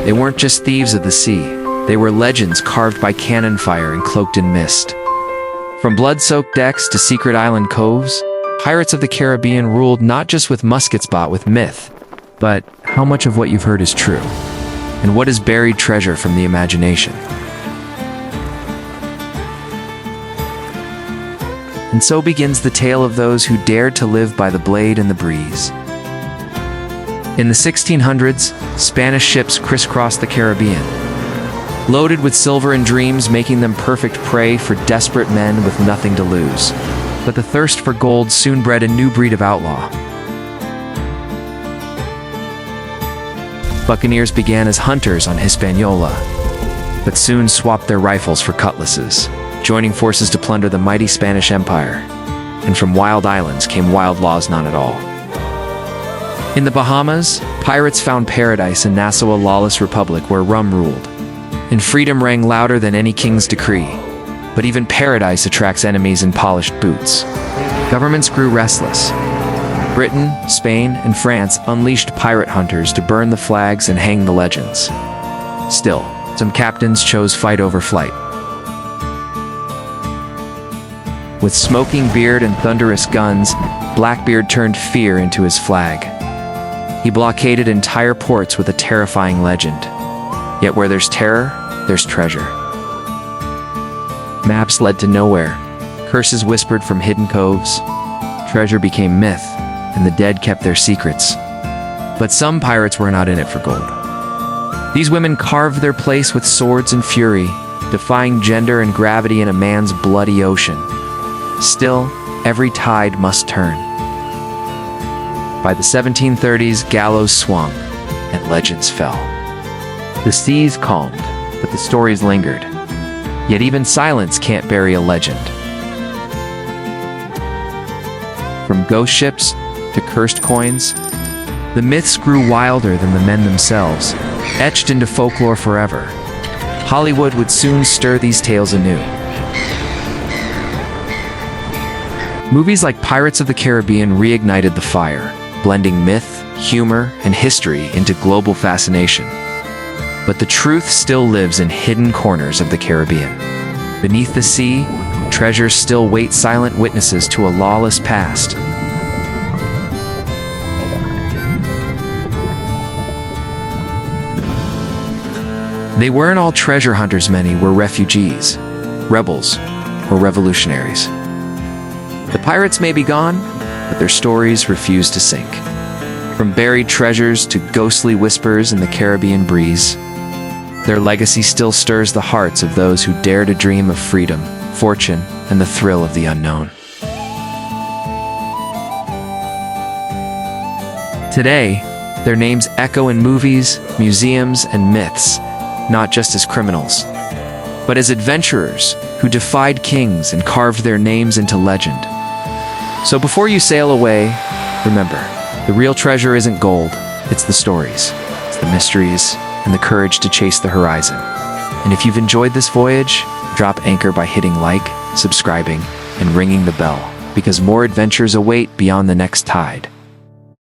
They weren't just thieves of the sea. They were legends carved by cannon fire and cloaked in mist. From blood-soaked decks to secret island coves, Pirates of the Caribbean ruled not just with muskets bought with myth, but how much of what you've heard is true, and what is buried treasure from the imagination. And so begins the tale of those who dared to live by the blade and the breeze. In the 1600s, Spanish ships crisscrossed the Caribbean, loaded with silver and dreams, making them perfect prey for desperate men with nothing to lose. But the thirst for gold soon bred a new breed of outlaw. Buccaneers began as hunters on Hispaniola, but soon swapped their rifles for cutlasses, joining forces to plunder the mighty Spanish Empire. And from wild islands came wild laws none at all. In the Bahamas, pirates found paradise in Nassau, a lawless republic where rum ruled, and freedom rang louder than any king's decree. But even paradise attracts enemies in polished boots. Governments grew restless. Britain, Spain, and France unleashed pirate hunters to burn the flags and hang the legends. Still, some captains chose fight over flight. With smoking beard and thunderous guns, Blackbeard turned fear into his flag. He blockaded entire ports with a terrifying legend. Yet where there's terror, there's treasure. Maps led to nowhere. Curses whispered from hidden coves. Treasure became myth, and the dead kept their secrets. But some pirates were not in it for gold. These women carved their place with swords and fury, defying gender and gravity in a man's bloody ocean. Still, every tide must turn. By the 1730s, gallows swung, and legends fell. The seas calmed, but the stories lingered. Yet even silence can't bury a legend. From ghost ships to cursed coins, the myths grew wilder than the men themselves, etched into folklore forever. Hollywood would soon stir these tales anew. Movies like Pirates of the Caribbean reignited the fire, blending myth, humor, and history into global fascination. But the truth still lives in hidden corners of the Caribbean. Beneath the sea, treasures still wait silent witnesses to a lawless past. They weren't all treasure hunters, many were refugees, rebels, or revolutionaries. The pirates may be gone, but their stories refuse to sink. From buried treasures to ghostly whispers in the Caribbean breeze, their legacy still stirs the hearts of those who dare to dream of freedom, fortune, and the thrill of the unknown. Today, their names echo in movies, museums, and myths, not just as criminals, but as adventurers who defied kings and carved their names into legend. So before you sail away, remember, the real treasure isn't gold, it's the stories, it's the mysteries, and the courage to chase the horizon. And if you've enjoyed this voyage, drop anchor by hitting like, subscribing, and ringing the bell, because more adventures await beyond the next tide.